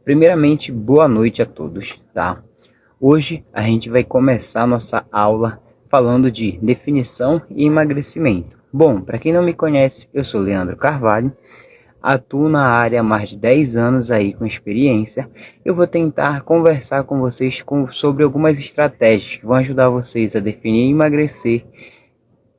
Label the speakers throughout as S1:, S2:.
S1: Primeiramente, boa noite a todos, tá? Hoje a gente vai começar nossa aula falando de definição e emagrecimento. Bom, para quem não me conhece, eu sou Leandro Carvalho, atuo na área há mais de 10 anos aí com experiência. Eu vou tentar conversar com vocês sobre algumas estratégias que vão ajudar vocês a definir e emagrecer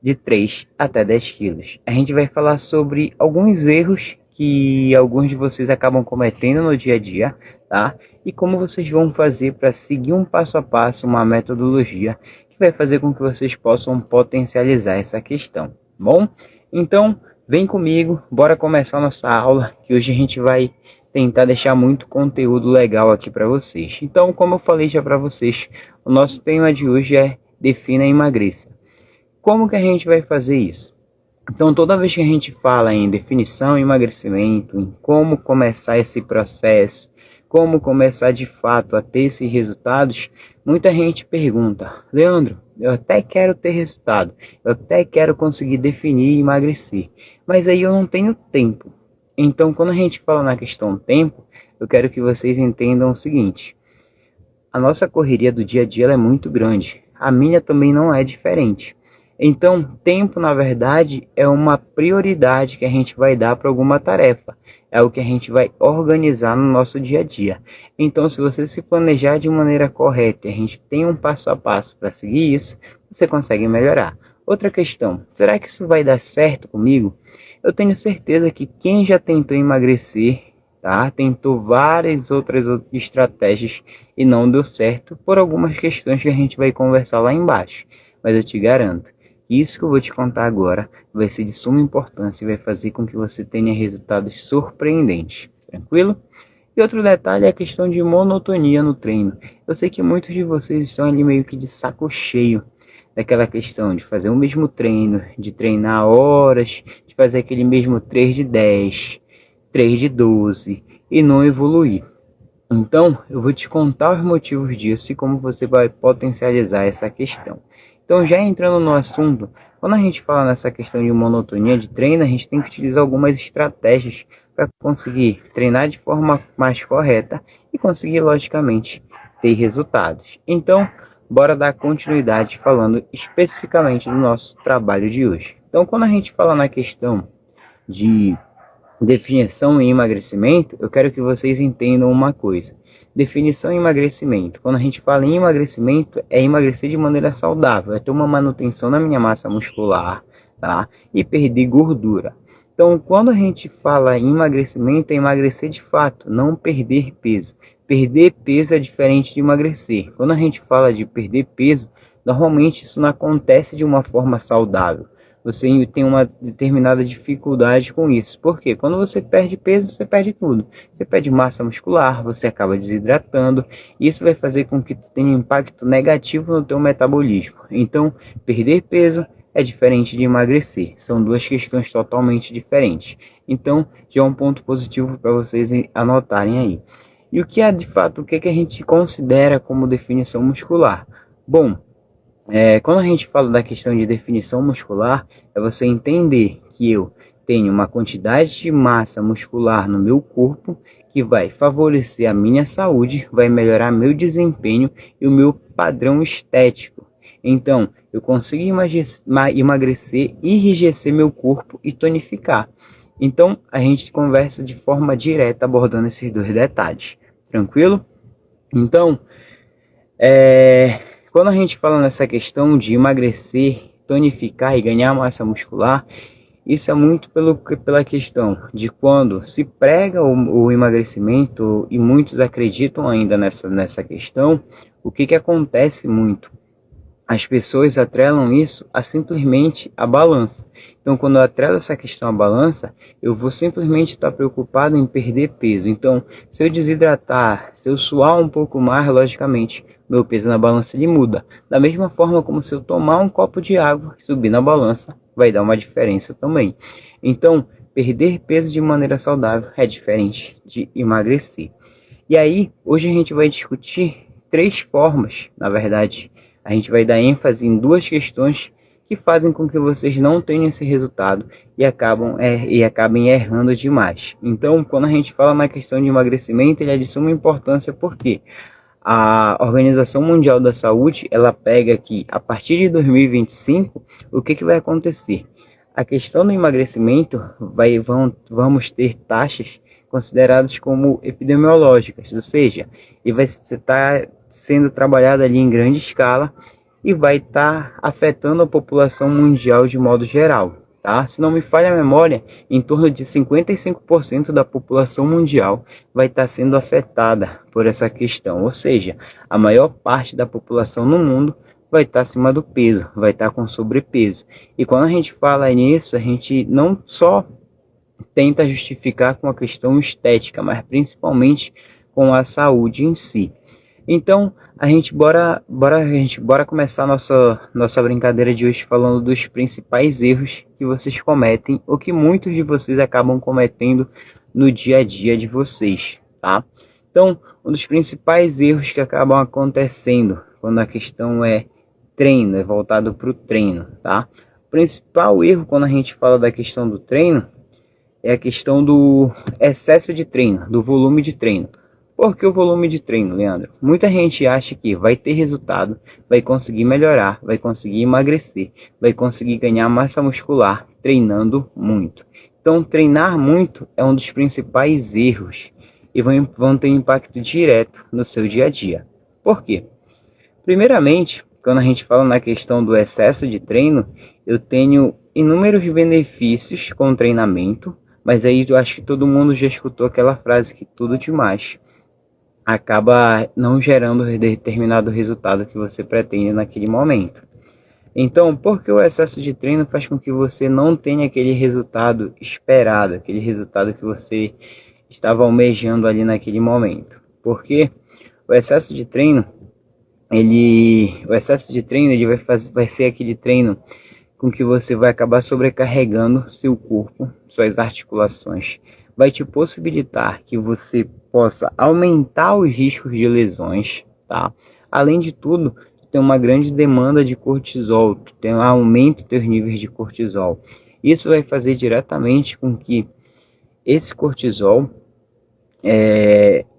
S1: de 3 até 10 quilos. A gente vai falar sobre alguns erros que alguns de vocês acabam cometendo no dia a dia, tá? E como vocês vão fazer para seguir um passo a passo, uma metodologia que vai fazer com que vocês possam potencializar essa questão, bom? Então, vem comigo, bora começar nossa aula, que hoje a gente vai tentar deixar muito conteúdo legal aqui para vocês. Então, como eu falei já para vocês, o nosso tema de hoje é Defina e Emagreça. Como que a gente vai fazer isso? Então, toda vez que a gente fala em definição e emagrecimento, em como começar esse processo, como começar de fato a ter esses resultados, muita gente pergunta: Leandro, eu até quero ter resultado, eu até quero conseguir definir e emagrecer, mas aí eu não tenho tempo. Então, quando a gente fala na questão tempo, eu quero que vocês entendam o seguinte: a nossa correria do dia a dia ela é muito grande, a minha também não é diferente. Então, tempo, na verdade, é uma prioridade que a gente vai dar para alguma tarefa. É o que a gente vai organizar no nosso dia a dia. Então, se você se planejar de maneira correta e a gente tem um passo a passo para seguir isso, você consegue melhorar. Outra questão, será que isso vai dar certo comigo? Eu tenho certeza que quem já tentou emagrecer, tá? Tentou várias outras estratégias e não deu certo por algumas questões que a gente vai conversar lá embaixo. Mas eu te garanto, isso que eu vou te contar agora vai ser de suma importância e vai fazer com que você tenha resultados surpreendentes, tranquilo? E outro detalhe é a questão de monotonia no treino. Eu sei que muitos de vocês estão ali meio que de saco cheio daquela questão de fazer o mesmo treino, de treinar horas, de fazer aquele mesmo 3 de 10, 3 de 12 e não evoluir. Então, eu vou te contar os motivos disso e como você vai potencializar essa questão. Então, já entrando no assunto, quando a gente fala nessa questão de monotonia de treino, a gente tem que utilizar algumas estratégias para conseguir treinar de forma mais correta e conseguir, logicamente, ter resultados. Então, bora dar continuidade falando especificamente do nosso trabalho de hoje. Então, quando a gente fala na questão de definição e emagrecimento, eu quero que vocês entendam uma coisa. Definição e emagrecimento. Quando a gente fala em emagrecimento, é emagrecer de maneira saudável, é ter uma manutenção na minha massa muscular, tá? E perder gordura. Então, quando a gente fala em emagrecimento, é emagrecer de fato, não perder peso. Perder peso é diferente de emagrecer. Quando a gente fala de perder peso, normalmente isso não acontece de uma forma saudável. Você tem uma determinada dificuldade com isso. Por quê? Quando você perde peso, você perde tudo. Você perde massa muscular, você acaba desidratando. E isso vai fazer com que tu tenha um impacto negativo no teu metabolismo. Então, perder peso é diferente de emagrecer. São duas questões totalmente diferentes. Então, já é um ponto positivo para vocês anotarem aí. E o que é, de fato, o que a gente considera como definição muscular? Bom, quando a gente fala da questão de definição muscular, é você entender que eu tenho uma quantidade de massa muscular no meu corpo que vai favorecer a minha saúde, vai melhorar meu desempenho e o meu padrão estético. Então, eu consigo emagrecer, enrijecer meu corpo e tonificar. Então, a gente conversa de forma direta abordando esses dois detalhes. Tranquilo? Então, quando a gente fala nessa questão de emagrecer, tonificar e ganhar massa muscular, isso é muito pela questão de quando se prega o emagrecimento, e muitos acreditam ainda nessa questão, o que acontece muito? As pessoas atrelam isso a simplesmente a balança. Então, quando eu atrelo essa questão à balança, eu vou simplesmente estar preocupado em perder peso. Então, se eu desidratar, se eu suar um pouco mais, logicamente, meu peso na balança ele muda. Da mesma forma como se eu tomar um copo de água e subir na balança, vai dar uma diferença também. Então, perder peso de maneira saudável é diferente de emagrecer. E aí, hoje a gente vai discutir 3 formas, na verdade, a gente vai dar ênfase em 2 questões que fazem com que vocês não tenham esse resultado e acabem errando demais. Então, quando a gente fala na questão de emagrecimento, ele é de suma importância porque a Organização Mundial da Saúde, ela pega que a partir de 2025, o que vai acontecer? A questão do emagrecimento vamos ter taxas consideradas como epidemiológicas, ou seja, e vai estar sendo trabalhado ali em grande escala e vai estar afetando a população mundial de modo geral, tá? Se não me falha a memória, em torno de 55% da população mundial vai estar sendo afetada por essa questão, ou seja, a maior parte da população no mundo vai estar acima do peso, vai estar com sobrepeso. E quando a gente fala nisso, a gente não só tenta justificar com a questão estética, mas principalmente com a saúde em si. Então, a gente bora começar nossa brincadeira de hoje falando dos principais erros que vocês cometem ou que muitos de vocês acabam cometendo no dia a dia de vocês, tá? Então, um dos principais erros que acabam acontecendo quando a questão é treino, é voltado para o treino, tá? O principal erro quando a gente fala da questão do treino é a questão do excesso de treino, do volume de treino. Por que o volume de treino, Leandro? Muita gente acha que vai ter resultado, vai conseguir melhorar, vai conseguir emagrecer, vai conseguir ganhar massa muscular treinando muito. Então, treinar muito é um dos principais erros e vão ter impacto direto no seu dia a dia. Por quê? Primeiramente, quando a gente fala na questão do excesso de treino, eu tenho inúmeros benefícios com o treinamento, mas aí eu acho que todo mundo já escutou aquela frase que tudo demais acaba não gerando determinado resultado que você pretende naquele momento. Então, porque o excesso de treino faz com que você não tenha aquele resultado esperado, aquele resultado que você estava almejando ali naquele momento? Porque o excesso de treino, ele vai ser aquele treino com que você vai acabar sobrecarregando seu corpo, suas articulações, vai te possibilitar que você possa aumentar os riscos de lesões, tá? Além de tudo, tem uma grande demanda de cortisol, tem um aumento dos teus níveis de cortisol. Isso vai fazer diretamente com que esse cortisol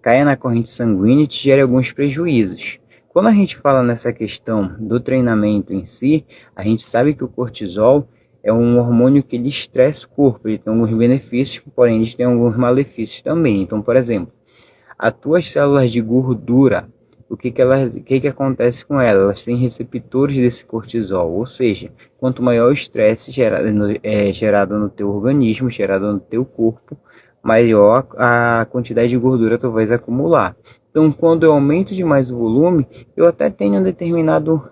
S1: caia na corrente sanguínea e te gere alguns prejuízos. Quando a gente fala nessa questão do treinamento em si, a gente sabe que o cortisol é um hormônio que ele estressa o corpo, ele tem alguns benefícios, porém ele tem alguns malefícios também. Então, por exemplo, as tuas células de gordura, o que acontece com elas? Elas têm receptores desse cortisol, ou seja, quanto maior o estresse gerado no teu organismo, gerado no teu corpo, maior a quantidade de gordura tu vais acumular. Então, quando eu aumento demais o volume, eu até tenho um determinado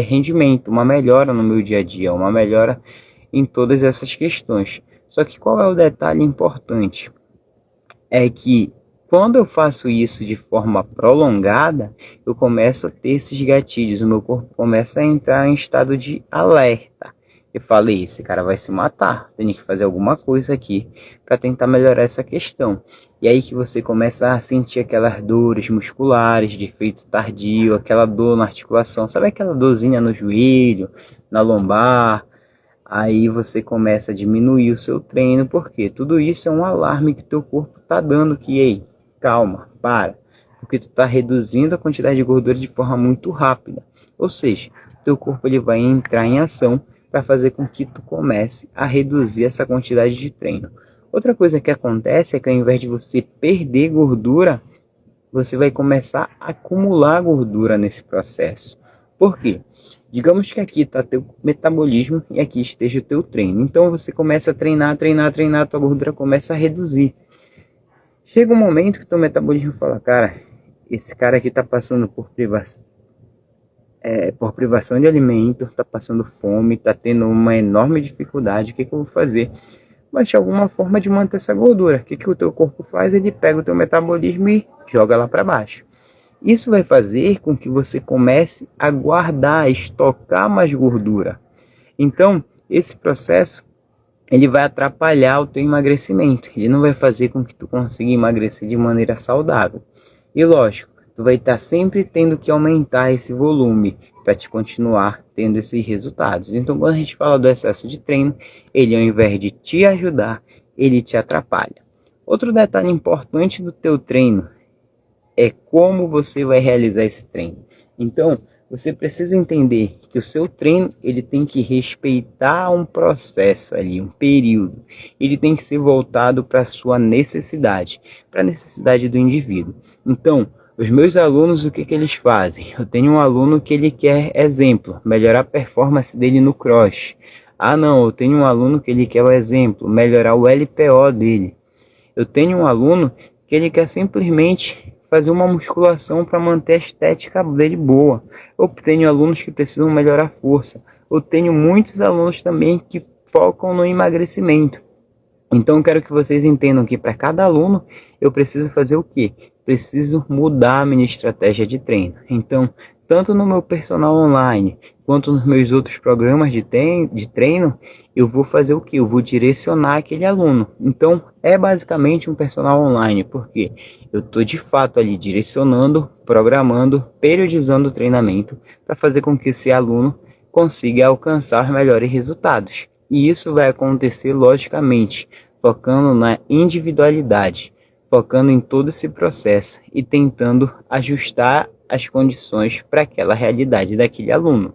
S1: rendimento, uma melhora no meu dia a dia, uma melhora em todas essas questões. Só que qual é o detalhe importante? É que quando eu faço isso de forma prolongada, eu começo a ter esses gatilhos, o meu corpo começa a entrar em estado de alerta. Eu falei, esse cara vai se matar, tem que fazer alguma coisa aqui para tentar melhorar essa questão. E aí que você começa a sentir aquelas dores musculares de efeito tardio, aquela dor na articulação, sabe aquela dorzinha no joelho, na lombar? Aí você começa a diminuir o seu treino, porque tudo isso é um alarme que teu corpo está dando que, ei, calma, para, porque tu está reduzindo a quantidade de gordura de forma muito rápida. Ou seja, teu corpo ele vai entrar em ação para fazer com que tu comece a reduzir essa quantidade de treino. Outra coisa que acontece é que ao invés de você perder gordura, você vai começar a acumular gordura nesse processo. Por quê? Digamos que aqui está teu metabolismo e aqui esteja o teu treino. Então você começa a treinar, tua gordura começa a reduzir. Chega um momento que teu metabolismo fala, cara, esse cara aqui está passando por privação de alimento, está passando fome, está tendo uma enorme dificuldade, o que eu vou fazer? Vai achar alguma forma de manter essa gordura. O que o teu corpo faz? Ele pega o teu metabolismo e joga lá para baixo. Isso vai fazer com que você comece a guardar, a estocar mais gordura. Então, esse processo, ele vai atrapalhar o teu emagrecimento. Ele não vai fazer com que tu consiga emagrecer de maneira saudável. E lógico, tu vai estar sempre tendo que aumentar esse volume para te continuar tendo esses resultados. Então, quando a gente fala do excesso de treino, ele ao invés de te ajudar, ele te atrapalha. Outro detalhe importante do teu treino é como você vai realizar esse treino. Então, você precisa entender que o seu treino ele tem que respeitar um processo ali, um período. Ele tem que ser voltado para a sua necessidade, para a necessidade do indivíduo. Então, os meus alunos, o que eles fazem? Eu tenho um aluno que ele quer, exemplo, melhorar a performance dele no cross. Ah não, eu tenho um aluno que ele quer, o exemplo, melhorar o LPO dele. Eu tenho um aluno que ele quer simplesmente fazer uma musculação para manter a estética dele boa. Eu tenho alunos que precisam melhorar a força. Eu tenho muitos alunos também que focam no emagrecimento. Então eu quero que vocês entendam que para cada aluno eu preciso fazer o quê? Preciso mudar a minha estratégia de treino. Então, tanto no meu personal online, quanto nos meus outros programas de treino, eu vou fazer o quê? Eu vou direcionar aquele aluno. Então, é basicamente um personal online, porque eu estou de fato ali direcionando, programando, periodizando o treinamento para fazer com que esse aluno consiga alcançar melhores resultados. E isso vai acontecer logicamente, focando na individualidade, focando em todo esse processo e tentando ajustar as condições para aquela realidade daquele aluno.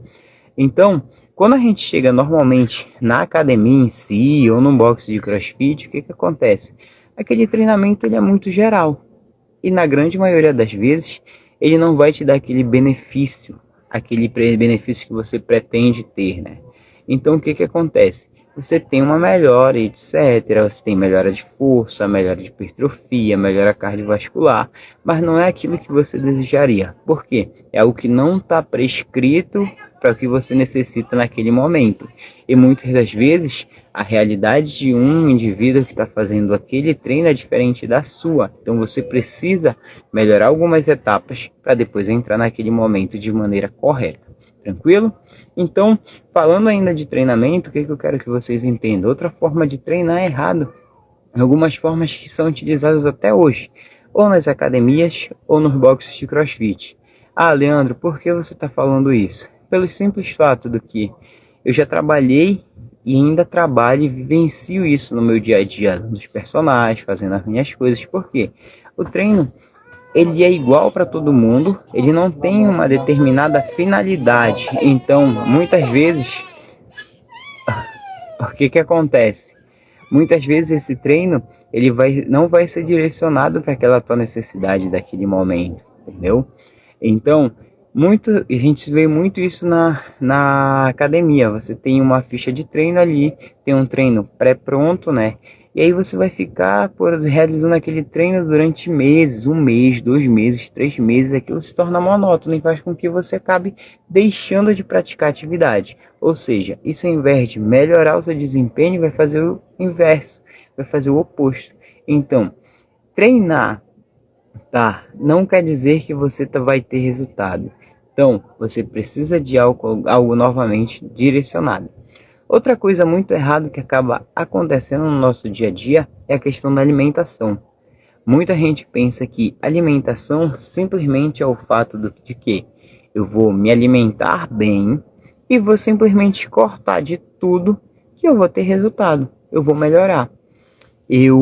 S1: Então, quando a gente chega normalmente na academia em si ou no box de CrossFit, o que acontece? Aquele treinamento ele é muito geral e na grande maioria das vezes ele não vai te dar aquele benefício que você pretende ter, né? Então o que acontece? Você tem uma melhora, etc. Você tem melhora de força, melhora de hipertrofia, melhora cardiovascular, mas não é aquilo que você desejaria. Por quê? É algo que não está prescrito para o que você necessita naquele momento. E muitas das vezes, a realidade de um indivíduo que está fazendo aquele treino é diferente da sua. Então você precisa melhorar algumas etapas para depois entrar naquele momento de maneira correta. Tranquilo? Então, falando ainda de treinamento, o que eu quero que vocês entendam? Outra forma de treinar é errado. Algumas formas que são utilizadas até hoje, ou nas academias ou nos boxes de CrossFit. Ah, Leandro, por que você está falando isso? Pelo simples fato do que eu já trabalhei e ainda trabalho e vivencio isso no meu dia a dia, dos personagens, fazendo as minhas coisas. Por quê? O treino ele é igual para todo mundo, ele não tem uma determinada finalidade. Então, muitas vezes, o que acontece? Muitas vezes esse treino ele não vai ser direcionado para aquela tua necessidade daquele momento, entendeu? Então, a gente vê muito isso na academia. Você tem uma ficha de treino ali, tem um treino pré-pronto, né? E aí você vai ficar realizando aquele treino durante meses, 1 mês, 2 meses, 3 meses. Aquilo se torna monótono e faz com que você acabe deixando de praticar atividade. Ou seja, isso ao invés de melhorar o seu desempenho, vai fazer o inverso, vai fazer o oposto. Então, treinar, tá? Não quer dizer que você vai ter resultado. Então, você precisa de algo novamente direcionado. Outra coisa muito errada que acaba acontecendo no nosso dia a dia é a questão da alimentação. Muita gente pensa que alimentação simplesmente é o fato de que eu vou me alimentar bem e vou simplesmente cortar de tudo que eu vou ter resultado, eu vou melhorar. Eu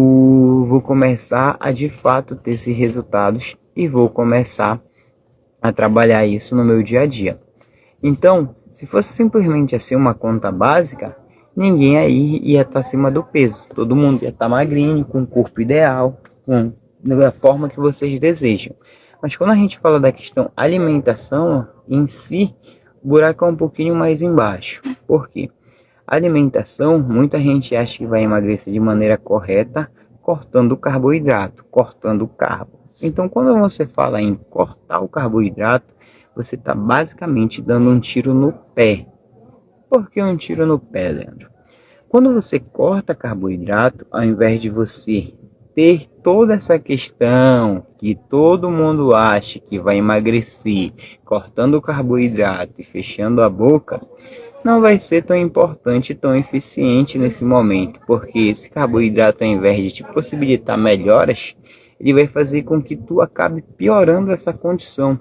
S1: vou começar a de fato ter esses resultados e vou começar a trabalhar isso no meu dia a dia. Então, se fosse simplesmente assim uma conta básica, ninguém aí ia estar acima do peso. Todo mundo ia estar magrinho, com o corpo ideal, da forma que vocês desejam. Mas quando a gente fala da questão alimentação em si, o buraco é um pouquinho mais embaixo. Por quê? Alimentação, muita gente acha que vai emagrecer de maneira correta, cortando o carboidrato, cortando o carbo. Então, quando você fala em cortar o carboidrato, você está basicamente dando um tiro no pé. Por que um tiro no pé, Leandro? Quando você corta carboidrato, ao invés de você ter toda essa questão que todo mundo acha que vai emagrecer, cortando o carboidrato e fechando a boca, não vai ser tão importante, tão eficiente nesse momento, porque esse carboidrato, ao invés de te possibilitar melhoras, ele vai fazer com que tu acabe piorando essa condição.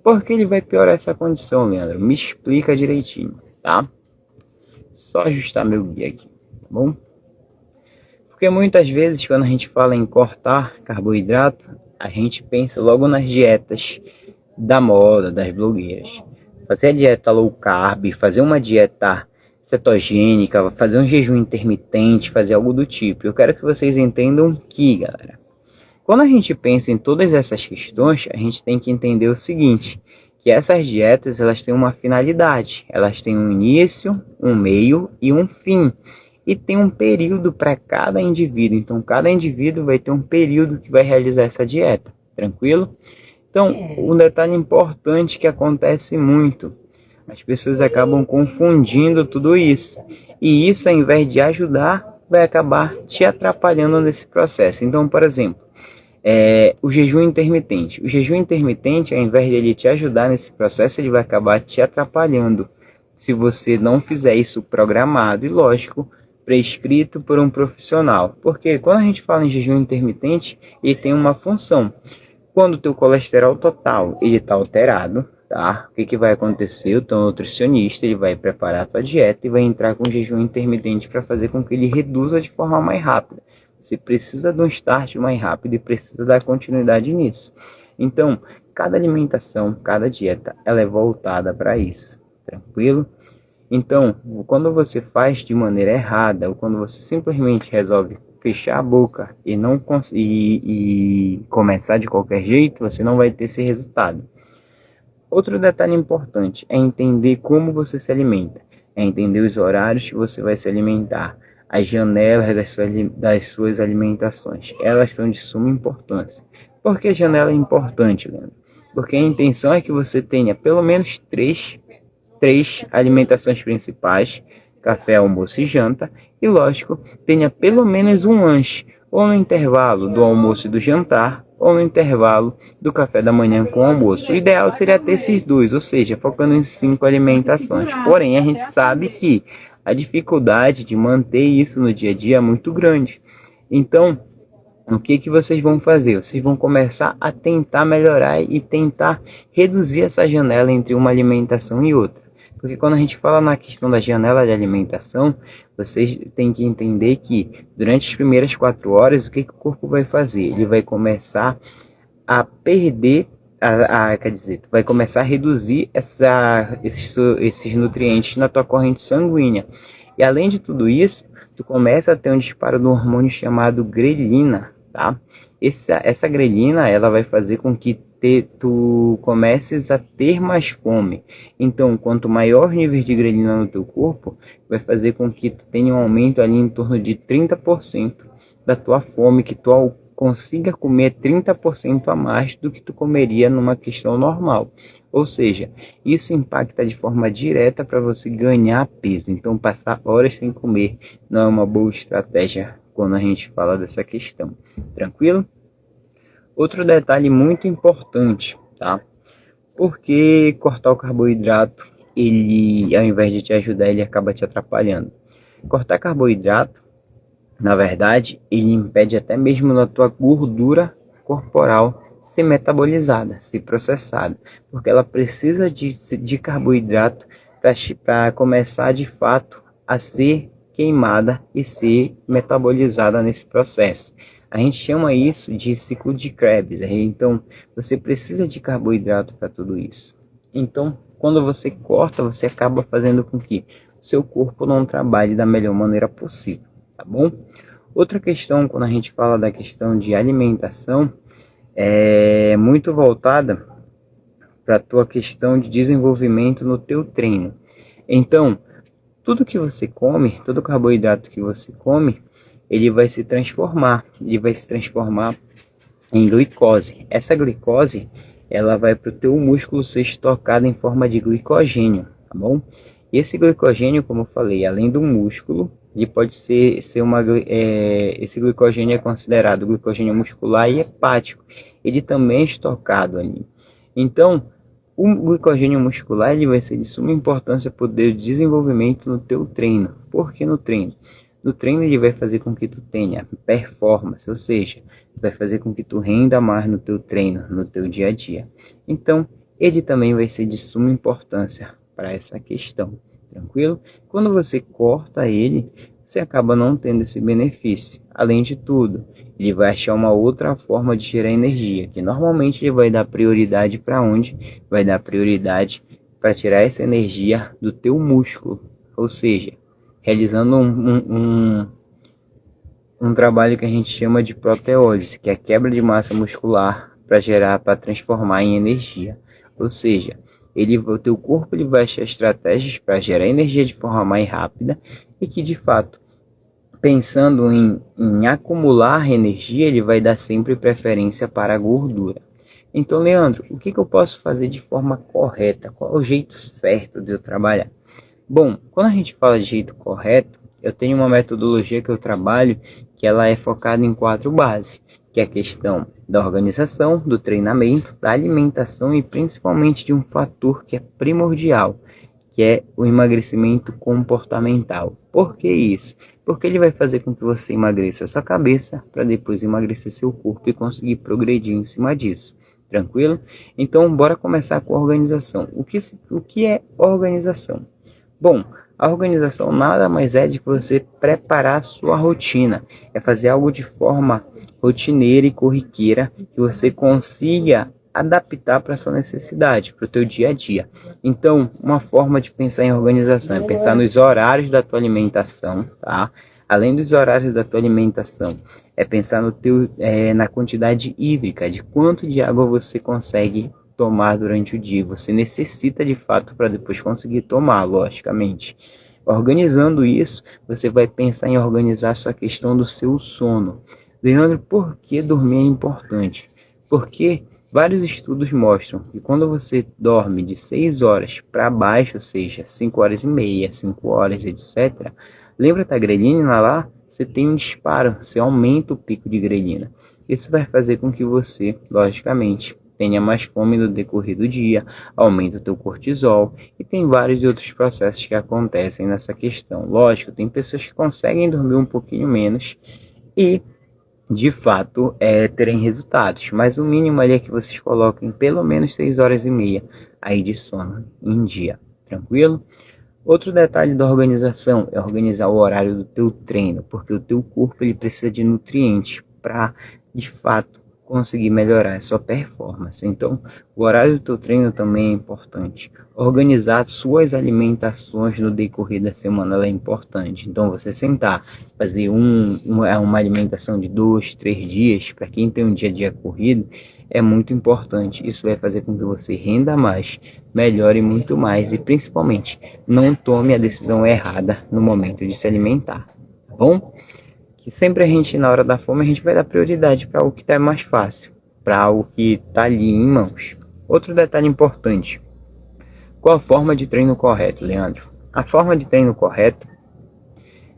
S1: Por que ele vai piorar essa condição, Leandro? Me explica direitinho, tá? Só ajustar meu guia aqui, tá bom? Porque muitas vezes quando a gente fala em cortar carboidrato, a gente pensa logo nas dietas da moda, das blogueiras. Fazer a dieta low carb, fazer uma dieta cetogênica, fazer um jejum intermitente, fazer algo do tipo. Eu quero que vocês entendam que, galera, quando a gente pensa em todas essas questões, a gente tem que entender o seguinte, que essas dietas elas têm uma finalidade, elas têm um início, um meio e um fim. E tem um período para cada indivíduo, então cada indivíduo vai ter um período que vai realizar essa dieta, tranquilo? Então, um detalhe importante que acontece muito, as pessoas acabam confundindo tudo isso. E isso, ao invés de ajudar, vai acabar te atrapalhando nesse processo. Então, por exemplo, o jejum intermitente. O jejum intermitente, ao invés de ele te ajudar nesse processo, ele vai acabar te atrapalhando. Se você não fizer isso programado e, lógico, prescrito por um profissional. Porque quando a gente fala em jejum intermitente, ele tem uma função. Quando o teu colesterol total ele está alterado, tá? O que vai acontecer? O teu nutricionista ele vai preparar a tua dieta e vai entrar com jejum intermitente para fazer com que ele reduza de forma mais rápida. Você precisa de um start mais rápido e precisa dar continuidade nisso. Então, cada alimentação, cada dieta, ela é voltada para isso, tranquilo? Então, quando você faz de maneira errada, ou quando você simplesmente resolve fechar a boca e não e começar de qualquer jeito, você não vai ter esse resultado. Outro detalhe importante é entender como você se alimenta, é entender os horários que você vai se alimentar, as janelas das suas alimentações, elas são de suma importância. Por que a janela é importante, Leandro? Porque a intenção é que você tenha pelo menos três alimentações principais, café, almoço e janta, e lógico, tenha pelo menos um lanche, ou no intervalo do almoço e do jantar, ou no intervalo do café da manhã com o almoço. O ideal seria ter esses dois, ou seja, focando em 5 alimentações. Porém, a gente sabe que a dificuldade de manter isso no dia a dia é muito grande. Então, o que vocês vão fazer? Vocês vão começar a tentar melhorar e tentar reduzir essa janela entre uma alimentação e outra. Porque quando a gente fala na questão da janela de alimentação, vocês têm que entender que durante as primeiras 4 horas, o que o corpo vai fazer? Ele vai começar a perder, quer dizer, vai começar a reduzir esses nutrientes na tua corrente sanguínea. E além de tudo isso, tu começa a ter um disparo do hormônio chamado grelina, tá? Essa grelina, ela vai fazer com que tu comeces a ter mais fome. Então, quanto maior o nível de grelina no teu corpo, vai fazer com que tu tenha um aumento ali em torno de 30% da tua fome, que tu consiga comer 30% a mais do que tu comeria numa questão normal. Ou seja, isso impacta de forma direta para você ganhar peso. Então, passar horas sem comer não é uma boa estratégia quando a gente fala dessa questão. Tranquilo? Outro detalhe muito importante, tá? Porque cortar o carboidrato, ele, ao invés de te ajudar, ele acaba te atrapalhando. Cortar carboidrato, na verdade, ele impede até mesmo na tua gordura corporal ser metabolizada, ser processada, porque ela precisa de carboidrato para começar de fato a ser queimada e ser metabolizada nesse processo. A gente chama isso de ciclo de Krebs. Então, você precisa de carboidrato para tudo isso. Então, quando você corta, você acaba fazendo com que o seu corpo não trabalhe da melhor maneira possível, tá bom? Outra questão, quando a gente fala da questão de alimentação, é muito voltada para a tua questão de desenvolvimento no teu treino. Então, tudo que você come, todo carboidrato que você come, ele vai se transformar em glicose. Essa glicose, ela vai para o teu músculo ser estocada em forma de glicogênio, tá bom? E esse glicogênio, como eu falei, além do músculo, ele pode ser esse glicogênio é considerado glicogênio muscular e hepático. Ele também é estocado ali. Então, o glicogênio muscular ele vai ser de suma importância para o desenvolvimento no teu treino. Por que no treino? No treino ele vai fazer com que tu tenha performance, ou seja, vai fazer com que tu renda mais no teu treino, no teu dia a dia. Então, ele também vai ser de suma importância para essa questão, tranquilo? Quando você corta ele, você acaba não tendo esse benefício. Além de tudo, ele vai achar uma outra forma de gerar energia, que normalmente ele vai dar prioridade para onde? Vai dar prioridade para tirar essa energia do teu músculo, ou seja, realizando um trabalho que a gente chama de proteólise, que é a quebra de massa muscular para transformar em energia. Ou seja, o teu corpo ele vai achar estratégias para gerar energia de forma mais rápida e que de fato, pensando em acumular energia, ele vai dar sempre preferência para a gordura. Então, Leandro, o que eu posso fazer de forma correta? Qual é o jeito certo de eu trabalhar? Bom, quando a gente fala de jeito correto, eu tenho uma metodologia que eu trabalho que ela é focada em 4 bases, que é a questão da organização, do treinamento, da alimentação e principalmente de um fator que é primordial, que é o emagrecimento comportamental. Por que isso? Porque ele vai fazer com que você emagreça a sua cabeça para depois emagrecer seu corpo e conseguir progredir em cima disso. Tranquilo? Então, bora começar com a organização. O que é organização? Bom, a organização nada mais é de que você preparar a sua rotina. É fazer algo de forma rotineira e corriqueira que você consiga adaptar para a sua necessidade, para o teu dia a dia. Então, uma forma de pensar em organização é pensar nos horários da tua alimentação, tá? Além dos horários da tua alimentação, é pensar na quantidade hídrica, de quanto de água você consegue tomar durante o dia. Você necessita de fato para depois conseguir tomar, logicamente. Organizando isso, você vai pensar em organizar a sua questão do seu sono. Leandro, por que dormir é importante? Porque vários estudos mostram que quando você dorme de 6 horas para baixo, ou seja, 5 horas e meia, 5 horas, etc., lembra da grelina lá? Você tem um disparo, você aumenta o pico de grelina. Isso vai fazer com que você, logicamente, tenha mais fome no decorrer do dia, aumenta o teu cortisol e tem vários outros processos que acontecem nessa questão. Lógico, tem pessoas que conseguem dormir um pouquinho menos e de fato terem resultados, mas o mínimo ali é que vocês coloquem pelo menos 6 horas e meia aí de sono em dia, tranquilo? Outro detalhe da organização é organizar o horário do teu treino, porque o teu corpo ele precisa de nutrientes para de fato conseguir melhorar a sua performance. Então, o horário do teu treino também é importante. Organizar suas alimentações no decorrer da semana é importante. Então, você sentar, fazer uma alimentação de 2, 3 dias, para quem tem um dia a dia corrido, é muito importante. Isso vai fazer com que você renda mais, melhore muito mais e, principalmente, não tome a decisão errada no momento de se alimentar. Tá bom? Que sempre a gente, na hora da fome, a gente vai dar prioridade para o que está mais fácil, para algo que está ali em mãos. Outro detalhe importante: qual a forma de treino correto, Leandro? A forma de treino correto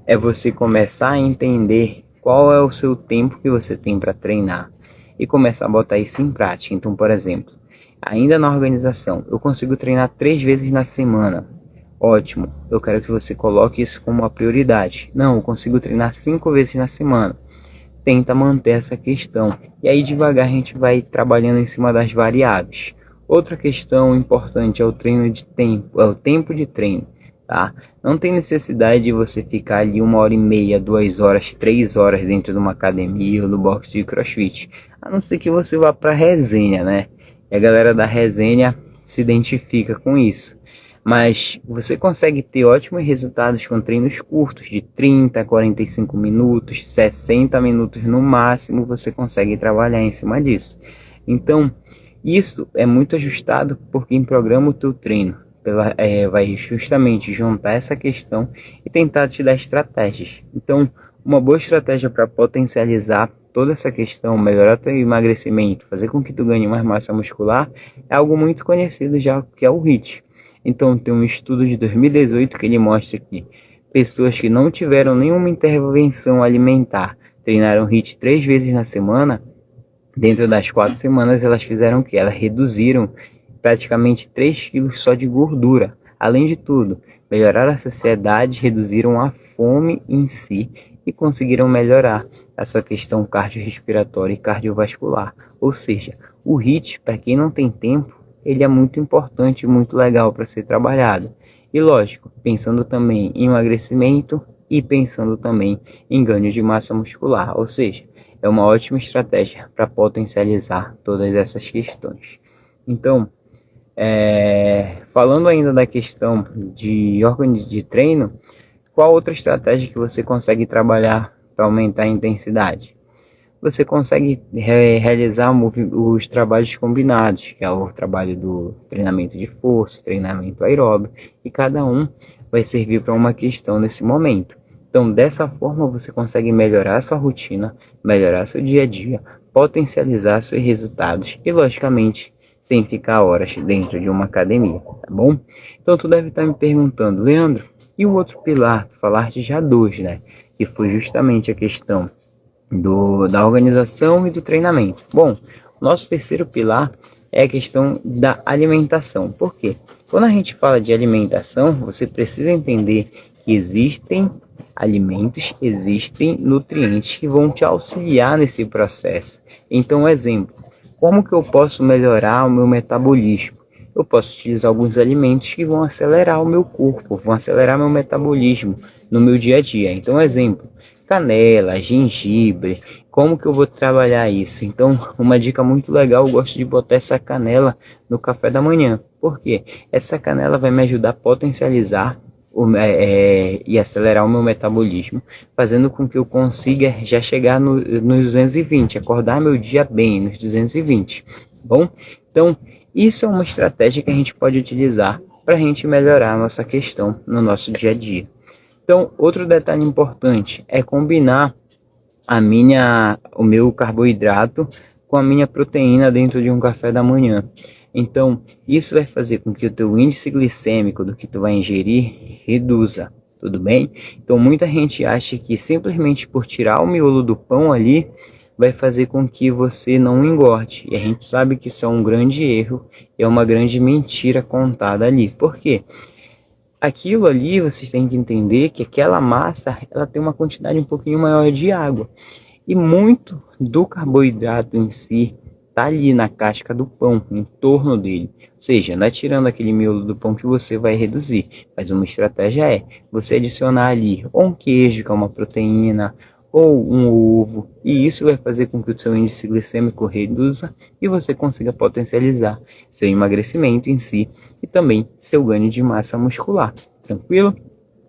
S1: é você começar a entender qual é o seu tempo que você tem para treinar e começar a botar isso em prática. Então, por exemplo, ainda na organização, eu consigo treinar 3 vezes na semana. Ótimo, eu quero que você coloque isso como uma prioridade. Não, eu consigo treinar 5 vezes na semana. Tenta manter essa questão. E aí devagar a gente vai trabalhando em cima das variáveis. Outra questão importante é o treino de tempo, é o tempo de treino, tá? Não tem necessidade de você ficar ali 1h30, 2 horas, 3 horas dentro de uma academia ou do box de CrossFit. A não ser que você vá para resenha, né? E a galera da resenha se identifica com isso. Mas você consegue ter ótimos resultados com treinos curtos, de 30, 45 minutos, 60 minutos no máximo, você consegue trabalhar em cima disso. Então, isso é muito ajustado por quem programa o teu treino. Vai justamente juntar essa questão e tentar te dar estratégias. Então, uma boa estratégia para potencializar toda essa questão, melhorar teu emagrecimento, fazer com que tu ganhe mais massa muscular, é algo muito conhecido já, que é o HIIT. Então, tem um estudo de 2018 que ele mostra que pessoas que não tiveram nenhuma intervenção alimentar, treinaram HIIT 3 vezes na semana, dentro das 4 semanas elas fizeram o que? Elas reduziram praticamente 3 quilos só de gordura. Além de tudo, melhoraram a saciedade, reduziram a fome em si e conseguiram melhorar a sua questão cardiorrespiratória e cardiovascular. Ou seja, o HIIT, para quem não tem tempo, ele é muito importante, muito legal para ser trabalhado. E lógico, pensando também em emagrecimento e pensando também em ganho de massa muscular, ou seja, é uma ótima estratégia para potencializar todas essas questões. Então, falando ainda da questão de órgãos de treino, qual outra estratégia que você consegue trabalhar para aumentar a intensidade? Você consegue realizar os trabalhos combinados, que é o trabalho do treinamento de força, treinamento aeróbico, e cada um vai servir para uma questão nesse momento. Então, dessa forma, você consegue melhorar sua rotina, melhorar seu dia a dia, potencializar seus resultados e, logicamente, sem ficar horas dentro de uma academia, tá bom? Então, tu deve estar me perguntando, Leandro, e o outro pilar? Tu falaste já dois, né? Que foi justamente a questão da organização e do treinamento. Bom, nosso terceiro pilar é a questão da alimentação. Por quê? Quando a gente fala de alimentação, você precisa entender que existem alimentos, existem nutrientes que vão te auxiliar nesse processo. Então, exemplo, como que eu posso melhorar o meu metabolismo? Eu posso utilizar alguns alimentos que vão acelerar o meu corpo, vão acelerar meu metabolismo no meu dia a dia. Então, exemplo, canela, gengibre, como que eu vou trabalhar isso? Então, uma dica muito legal, eu gosto de botar essa canela no café da manhã. Por quê? Essa canela vai me ajudar a potencializar e acelerar o meu metabolismo, fazendo com que eu consiga já chegar nos 220, acordar meu dia bem nos 220, bom? Então, isso é uma estratégia que a gente pode utilizar para a gente melhorar a nossa questão no nosso dia a dia. Então, outro detalhe importante é combinar o meu carboidrato com a minha proteína dentro de um café da manhã. Então, isso vai fazer com que o teu índice glicêmico do que tu vai ingerir reduza, tudo bem? Então, muita gente acha que simplesmente por tirar o miolo do pão ali, vai fazer com que você não engorde. E a gente sabe que isso é um grande erro, é uma grande mentira contada ali. Por quê? Aquilo ali, vocês têm que entender que aquela massa, ela tem uma quantidade um pouquinho maior de água. E muito do carboidrato em si tá ali na casca do pão, em torno dele. Ou seja, não é tirando aquele miolo do pão que você vai reduzir. Mas uma estratégia é você adicionar ali ou um queijo, que é uma proteína, ou um ovo. E isso vai fazer com que o seu índice glicêmico reduza e você consiga potencializar seu emagrecimento em si e também seu ganho de massa muscular. Tranquilo?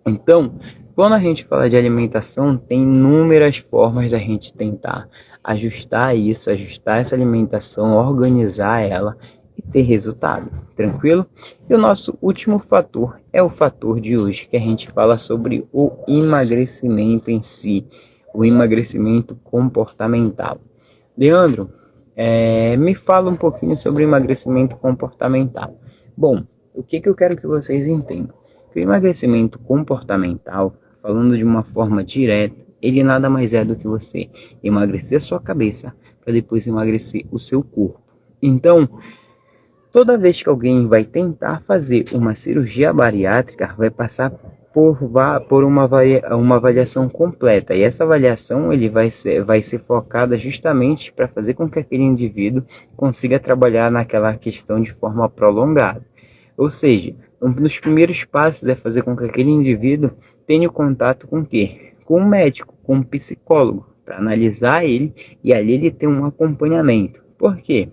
S1: Então, quando a gente fala de alimentação, tem inúmeras formas da gente tentar ajustar isso, ajustar essa alimentação, organizar ela e ter resultado, tranquilo? E o nosso último fator é o fator de hoje, que a gente fala sobre o emagrecimento em si, o emagrecimento comportamental. Leandro, me fala um pouquinho sobre o emagrecimento comportamental. Bom, o que eu quero que vocês entendam? Que o emagrecimento comportamental, falando de uma forma direta, ele nada mais é do que você emagrecer a sua cabeça para depois emagrecer o seu corpo. Então, toda vez que alguém vai tentar fazer uma cirurgia bariátrica, vai passar por uma avaliação completa. E essa avaliação ele vai ser focada justamente para fazer com que aquele indivíduo consiga trabalhar naquela questão de forma prolongada. Ou seja, um dos primeiros passos é fazer com que aquele indivíduo tenha contato com o quê? Com um médico, com um psicólogo, para analisar ele e ali ele tem um acompanhamento. Por quê?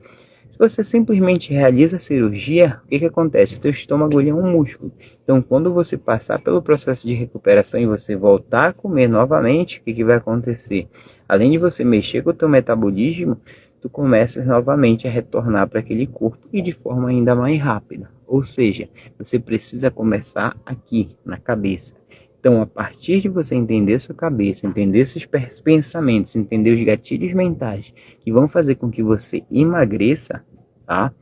S1: Se você simplesmente realiza a cirurgia, o que acontece? O teu estômago ele é um músculo. Então, quando você passar pelo processo de recuperação e você voltar a comer novamente, o que vai acontecer? Além de você mexer com o teu metabolismo, tu começas novamente a retornar para aquele corpo e de forma ainda mais rápida. Ou seja, você precisa começar aqui, na cabeça. Então, a partir de você entender sua cabeça, entender seus pensamentos, entender os gatilhos mentais que vão fazer com que você emagreça, tá?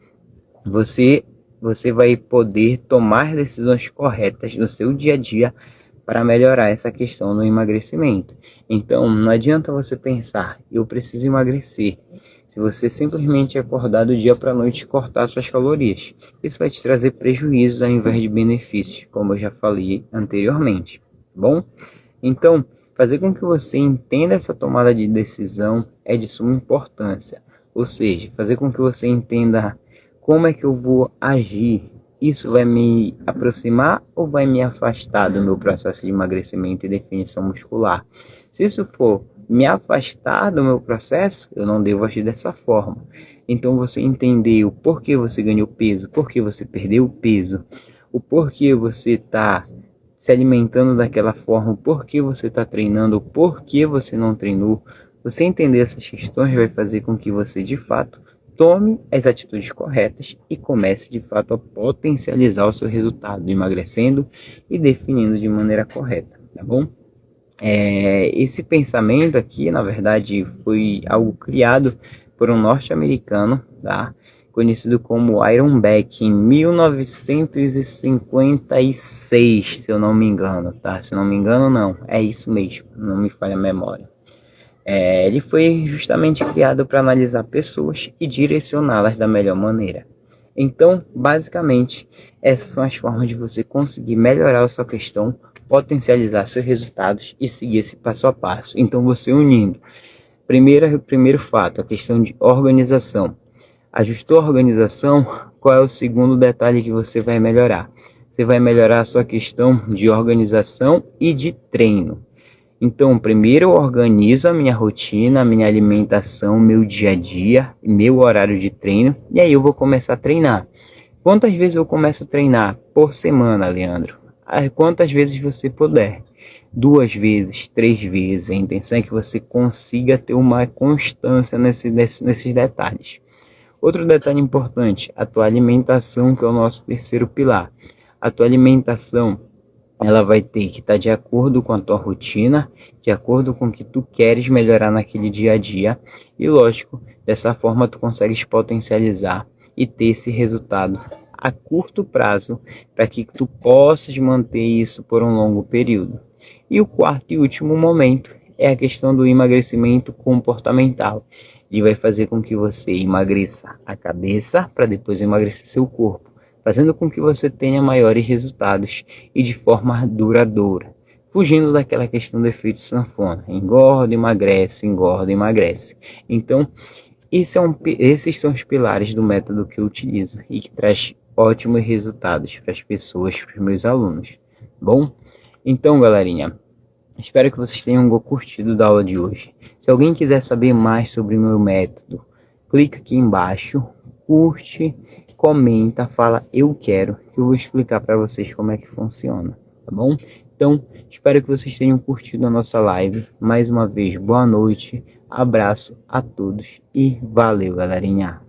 S1: Você vai poder tomar decisões corretas no seu dia a dia para melhorar essa questão do emagrecimento. Então, não adianta você pensar, eu preciso emagrecer, se você simplesmente acordar do dia para a noite e cortar suas calorias. Isso vai te trazer prejuízos ao invés de benefícios, como eu já falei anteriormente, tá bom? Então, fazer com que você entenda essa tomada de decisão é de suma importância. Ou seja, fazer com que você entenda como é que eu vou agir? Isso vai me aproximar ou vai me afastar do meu processo de emagrecimento e definição muscular? Se isso for me afastar do meu processo, eu não devo agir dessa forma. Então você entender o porquê você ganhou peso, porquê você perdeu o peso, o porquê você está se alimentando daquela forma, o porquê você está treinando, o porquê você não treinou. Você entender essas questões vai fazer com que você de fato tome as atitudes corretas e comece de fato a potencializar o seu resultado, emagrecendo e definindo de maneira correta, tá bom? Esse pensamento aqui, na verdade, foi algo criado por um norte-americano, tá? Conhecido como Aaron Beck, em 1956, se eu não me engano, tá? Se não me engano, não. É isso mesmo, não me falha a memória. Ele foi justamente criado para analisar pessoas e direcioná-las da melhor maneira. Então, basicamente, essas são as formas de você conseguir melhorar a sua questão, potencializar seus resultados e seguir esse passo a passo. Então, você unindo, primeiro fato, a questão de organização. Ajustou a organização, qual é o segundo detalhe que você vai melhorar? Você vai melhorar a sua questão de organização e de treino. Então, primeiro eu organizo a minha rotina, a minha alimentação, meu dia a dia, meu horário de treino, e aí eu vou começar a treinar. Quantas vezes eu começo a treinar por semana, Leandro? Quantas vezes você puder. 2 vezes, 3 vezes. A intenção é que você consiga ter uma constância nesses detalhes. Outro detalhe importante, a tua alimentação, que é o nosso terceiro pilar. A tua alimentação, ela vai ter que estar de acordo com a tua rotina, de acordo com o que tu queres melhorar naquele dia a dia. E lógico, dessa forma tu consegues potencializar e ter esse resultado a curto prazo, para que tu possas manter isso por um longo período. E o quarto e último momento é a questão do emagrecimento comportamental. Ele vai fazer com que você emagreça a cabeça para depois emagrecer seu corpo, fazendo com que você tenha maiores resultados e de forma duradoura, fugindo daquela questão do efeito sanfona, engorda, emagrece, engorda, emagrece. Então, esses são os pilares do método que eu utilizo e que traz ótimos resultados para as pessoas, para os meus alunos. Bom, então galerinha, espero que vocês tenham curtido da aula de hoje. Se alguém quiser saber mais sobre o meu método, clica aqui embaixo, curte, comenta, fala eu quero, que eu vou explicar para vocês como é que funciona, tá bom? Então, espero que vocês tenham curtido a nossa live. Mais uma vez, boa noite, abraço a todos e valeu, galerinha!